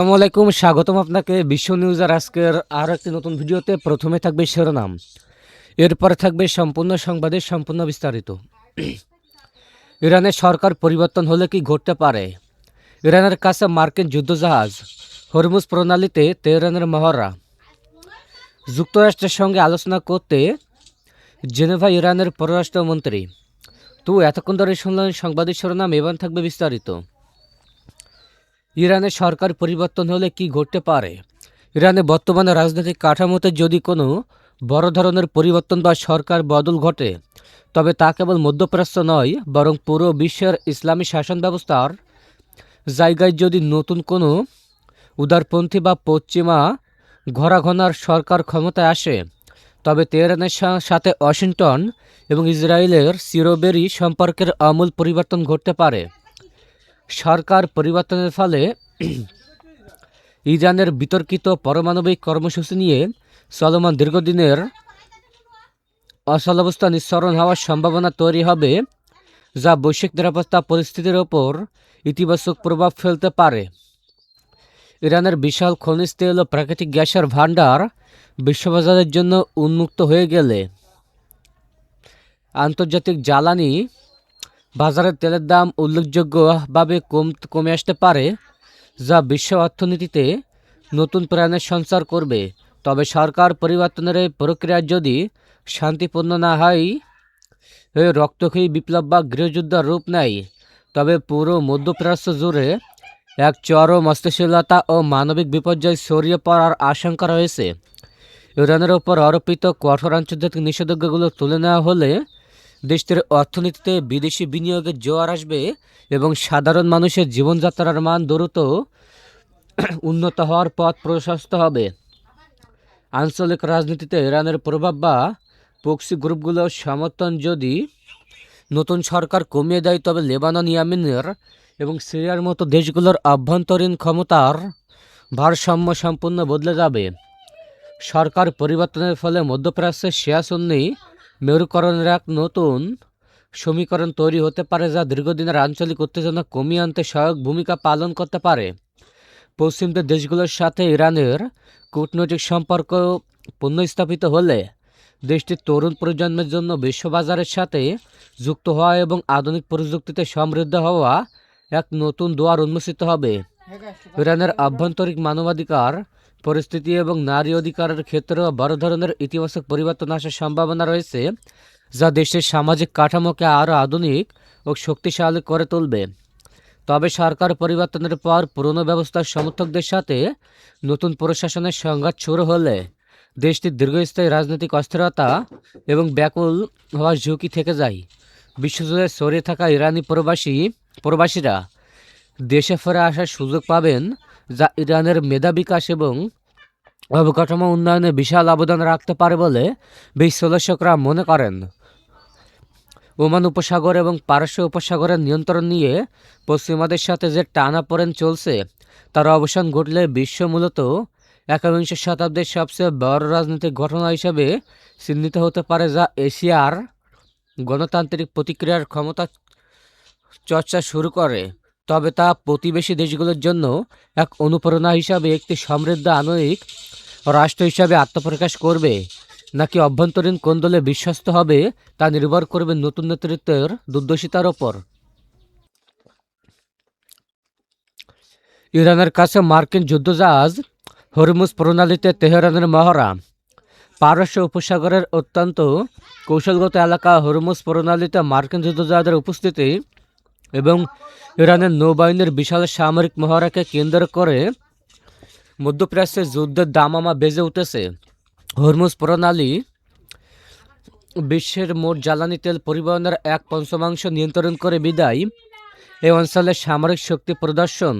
আসসালামু আলাইকুম, স্বাগতম আপনাকে বিশ্ব নিউজের আজকের আরও একটি নতুন ভিডিওতে। প্রথমে থাকবে শিরোনাম, এরপরে থাকবে সম্পূর্ণ সংবাদের সম্পূর্ণ বিস্তারিত। ইরানের সরকার পরিবর্তন হলে কি ঘটতে পারে? ইরানের কাছে মার্কিন যুদ্ধজাহাজ, হরমুজ প্রণালীতে তেহরানের মহড়া। যুক্তরাষ্ট্রের সঙ্গে আলোচনা করতে জেনেভা ইরানের পররাষ্ট্রমন্ত্রী। তো এতক্ষণ ধরে শুনলেন সংবাদের শিরোনাম, এবার থাকবে বিস্তারিত। ইরানের সরকার পরিবর্তন হলে কি ঘটতে পারে? ইরানে বর্তমানে রাজনৈতিক কাঠামোতে যদি কোনো বড় ধরনের পরিবর্তন বা সরকার বদল ঘটে, তবে তা কেবল মধ্যপ্রাচ্য নয়, বরং পুরো বিশ্বের ইসলামী শাসন ব্যবস্থার জায়গায় যদি নতুন কোনো উদারপন্থী বা পশ্চিমা ঘরাঘনার সরকার ক্ষমতায় আসে, তবে তেহরানের সাথে ওয়াশিংটন এবং ইসরায়েলের চিরবেরি সম্পর্কের আমূল পরিবর্তন ঘটতে পারে। সরকার পরিবর্তনের ফলে ইরানের বিতর্কিত পারমাণবিক কর্মসূচি নিয়ে চলমান দীর্ঘদিনের অচলাবস্থা নিঃসরণ হওয়ার সম্ভাবনা তৈরি হবে, যা বৈশ্বিক নিরাপত্তা পরিস্থিতির ওপর ইতিবাচক প্রভাব ফেলতে পারে। ইরানের বিশাল খনিজ তেল ও প্রাকৃতিক গ্যাসের ভাণ্ডার বিশ্ববাজারের জন্য উন্মুক্ত হয়ে গেলে আন্তর্জাতিক জ্বালানি বাজারের তেলের দাম উল্লেখযোগ্যভাবে কমে আসতে পারে, যা বিশ্ব অর্থনীতিতে নতুন প্রাণের সঞ্চার করবে। তবে সরকার পরিবর্তনের এই প্রক্রিয়া যদি শান্তিপূর্ণ না হয়, রক্তক্ষয়ী বিপ্লব বা গৃহযুদ্ধের রূপ নেয়, তবে পুরো মধ্যপ্রাচ্য জুড়ে এক চরম অস্থিতিশীলতা ও মানবিক বিপর্যয় ছড়িয়ে পড়ার আশঙ্কা রয়েছে। ইরানের ওপর আরোপিত কঠোর আন্তর্জাতিক নিষেধাজ্ঞাগুলো তুলে নেওয়া হলে দেশটির অর্থনীতিতে বিদেশি বিনিয়োগের জোয়ার আসবে এবং সাধারণ মানুষের জীবনযাত্রার মান দ্রুত উন্নত হওয়ার পথ প্রশস্ত হবে। আঞ্চলিক রাজনীতিতে ইরানের প্রভাব বা প্রক্সি গ্রুপগুলোর সমর্থন যদি নতুন সরকার কমিয়ে দেয়, তবে লেবানন, ইয়েমেনের এবং সিরিয়ার মতো দেশগুলোর আভ্যন্তরীণ ক্ষমতার ভারসাম্য সম্পূর্ণ বদলে যাবে। সরকার পরিবর্তনের ফলে মধ্যপ্রাচ্যের শিয়া সুন্নি মেরুকরণের এক নতুন সমীকরণ তৈরি হতে পারে, যা দীর্ঘদিনের আঞ্চলিক উত্তেজনা কমিয়ে আনতে সহায়ক ভূমিকা পালন করতে পারে। পশ্চিমদের দেশগুলোর সাথে ইরানের কূটনৈতিক সম্পর্ক পুনঃস্থাপিত হলে দেশটির তরুণ প্রজন্মের জন্য বিশ্ববাজারের সাথে যুক্ত হওয়া এবং আধুনিক প্রযুক্তিতে সমৃদ্ধ হওয়া এক নতুন দুয়ার উন্মোচিত হবে। ইরানের আভ্যন্তরীণ মানবাধিকার পরিস্থিতি এবং নারী অধিকারের ক্ষেত্রেও বড় ধরনের ইতিবাচক পরিবর্তন আসার সম্ভাবনা রয়েছে, যা দেশের সামাজিক কাঠামোকে আরও আধুনিক ও শক্তিশালী করে তুলবে। তবে সরকার পরিবর্তনের পর পুরনো ব্যবস্থার সমর্থকদের সাথে নতুন প্রশাসনের সংঘাত শুরু হলে দেশটির দীর্ঘস্থায়ী রাজনৈতিক অস্থিরতা এবং ব্যাকুল হওয়ার ঝুঁকি থেকে যায়। বিশ্বজুড়ে ছড়িয়ে থাকা ইরানি প্রবাসীরা দেশে ফিরে আসার সুযোগ পাবেন, যা ইরানের মেধা বিকাশ এবং অবকাঠামো উন্নয়নে বিশাল অবদান রাখতে পারে বলে বিশ্লেষকরা মনে করেন। ওমান উপসাগর এবং পারস্য উপসাগরের নিয়ন্ত্রণ নিয়ে পশ্চিমাদের সাথে যে টানাপোড়েন চলছে, তার অবসান ঘটলে বিশ্ব মূলত একবিংশ শতাব্দীর সবচেয়ে বড় রাজনৈতিক ঘটনা হিসেবে চিহ্নিত হতে পারে, যা এশিয়ার গণতান্ত্রিক প্রতিক্রিয়ার ক্ষমতা চর্চা শুরু করে। তবে তা প্রতিবেশী দেশগুলোর জন্য এক অনুপ্রেরণা হিসাবে একটি সমৃদ্ধ আধুনিক রাষ্ট্র হিসাবে আত্মপ্রকাশ করবে, নাকি অভ্যন্তরীণ কোন্দলে বিশ্বস্ত হবে, তা নির্ভর করবে নতুন নেতৃত্বের দুর্দশিতার ওপর। ইরানের কাছে মার্কিন যুদ্ধজাহাজ, হরমুজ প্রণালীতে তেহরানের মহড়া। পারস্য উপসাগরের অত্যন্ত কৌশলগত এলাকা হরমুজ প্রণালীতে মার্কিন যুদ্ধজাহাজের উপস্থিতি এবং ইরানের নৌবাহিনীর বিশাল সামরিক মহড়াকে কেন্দ্র করে মধ্যপ্রাচ্যে যুদ্ধের দামামা বেজে উঠেছে। হরমুজ প্রণালী বিশ্বের মোট জ্বালানি তেল পরিবহনের 1/5 নিয়ন্ত্রণ করে বিদায় এই অঞ্চলের সামরিক শক্তি প্রদর্শন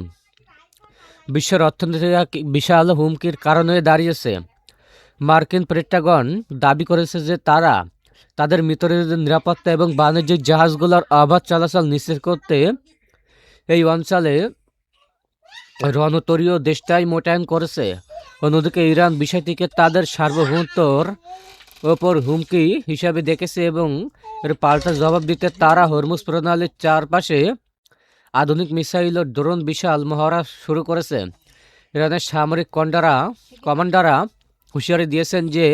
বিশ্বের অর্থনীতির এক বিশাল হুমকির কারণ হয়ে দাঁড়িয়েছে। মার্কিন পেন্টাগন দাবি করেছে যে তারা তাদের মিত্রদের নিরাপত্তা এবং বাণিজ্যিক জাহাজগুলোর অবাধ চলাচল নিশ্চিত করতে এই অঞ্চলে রণতরীয় দেশটাই মোতায়েন করেছে। অন্যদিকে ইরান বিষয়টিকে তাদের সার্বভৌমত্বর ওপর হুমকি হিসাবে দেখেছে এবং এর পাল্টা জবাব দিতে তারা হরমুজ প্রণালীর চারপাশে আধুনিক মিসাইল ও ড্রোন বিশাল মহড়া শুরু করেছে। ইরানের সামরিক কমান্ডাররা হুঁশিয়ারি দিয়েছেন যে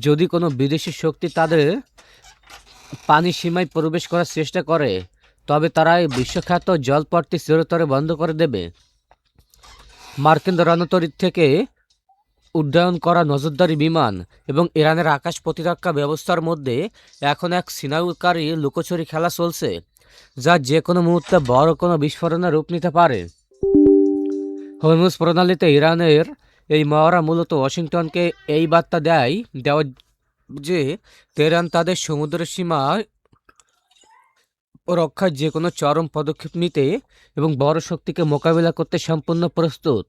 যদি কোনো বিদেশি শক্তি তাদের পানি সীমায় প্রবেশ করার চেষ্টা করে তবে তারা এই বিশ্বখ্যাত জলপথটি চিরতরে বন্ধ করে দেবে। মার্কিন রণতরী থেকে উড্ডয়ন করা নজরদারি বিমান এবং ইরানের আকাশ প্রতিরক্ষা ব্যবস্থার মধ্যে এখন এক সিনাউকারী লুকোচুরি খেলা চলছে, যা যে কোনো মুহূর্তে বড় কোনো বিস্ফোরণের রূপ নিতে পারে। হরমুজ প্রণালীতে ইরানের এই মহড়া মূলত ওয়াশিংটনকে এই বার্তা দেওয়া যে তেহরান তাদের সমুদ্র সীমা রক্ষায় যে কোনো চরম পদক্ষেপ নিতে এবং বড় শক্তিকে মোকাবিলা করতে সম্পূর্ণ প্রস্তুত।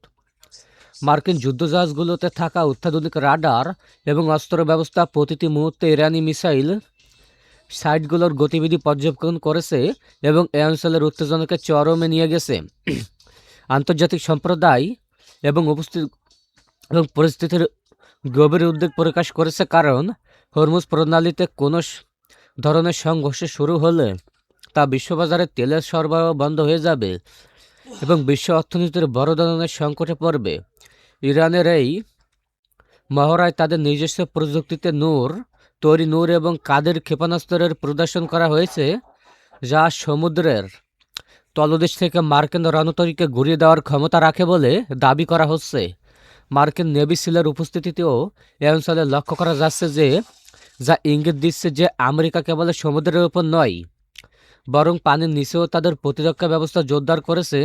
মার্কিন যুদ্ধজাহাজগুলোতে থাকা অত্যাধুনিক রাডার এবং অস্ত্র ব্যবস্থা প্রতিটি মুহূর্তে ইরানি মিসাইল সাইটগুলোর গতিবিধি পর্যবেক্ষণ করেছে এবং এই অঞ্চলের উত্তেজনাকে চরমে নিয়ে গেছে। আন্তর্জাতিক সম্প্রদায় এবং পরিস্থিতির গভীর উদ্বেগ প্রকাশ করেছে, কারণ হরমুজ প্রণালীতে কোনো ধরনের সংঘর্ষ শুরু হলে তা বিশ্ববাজারে তেলের সরবরাহ বন্ধ হয়ে যাবে এবং বিশ্ব অর্থনীতির বড় ধরনের সংকটে পড়বে। ইরানের এই মহড়ায় তাদের নিজস্ব প্রযুক্তিতে তৈরি নূর এবং কাদের ক্ষেপণাস্ত্রের প্রদর্শন করা হয়েছে, যা সমুদ্রের তলদেশ থেকে মার্কিন রণতরীকে ঘুরিয়ে দেওয়ার ক্ষমতা রাখে বলে দাবি করা হচ্ছে। মার্কিন নেভি সিলের উপস্থিতিতেও এ অঞ্চলে লক্ষ্য করা যাচ্ছে, যা ইঙ্গিত দিচ্ছে যে আমেরিকা কেবল সমুদ্রের উপর নয়, বরং পানির নিচেও তাদের প্রতিরক্ষা ব্যবস্থা জোরদার করেছে।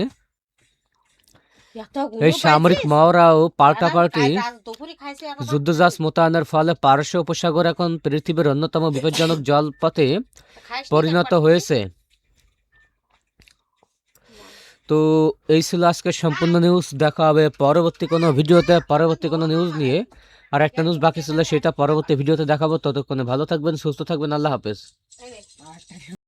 এই সামরিক মহড়া ও পাল্টাপাল্টি যুদ্ধজাহাজ মোতায়েনের ফলে পারস্য উপসাগর এখন পৃথিবীর অন্যতম বিপজ্জনক জলপথে পরিণত হয়েছে। তো এই ছিল আজকের সম্পূর্ণ নিউজ। দেখা হবে পরবর্তী কোনো ভিডিওতে, পরবর্তী কোনো নিউজ নিয়ে। আর একটা নিউজ বাকি ছিল, সেটা পরবর্তী ভিডিওতে দেখাবো। ততক্ষণে ভালো থাকবেন, সুস্থ থাকবেন। আল্লাহ হাফেজ।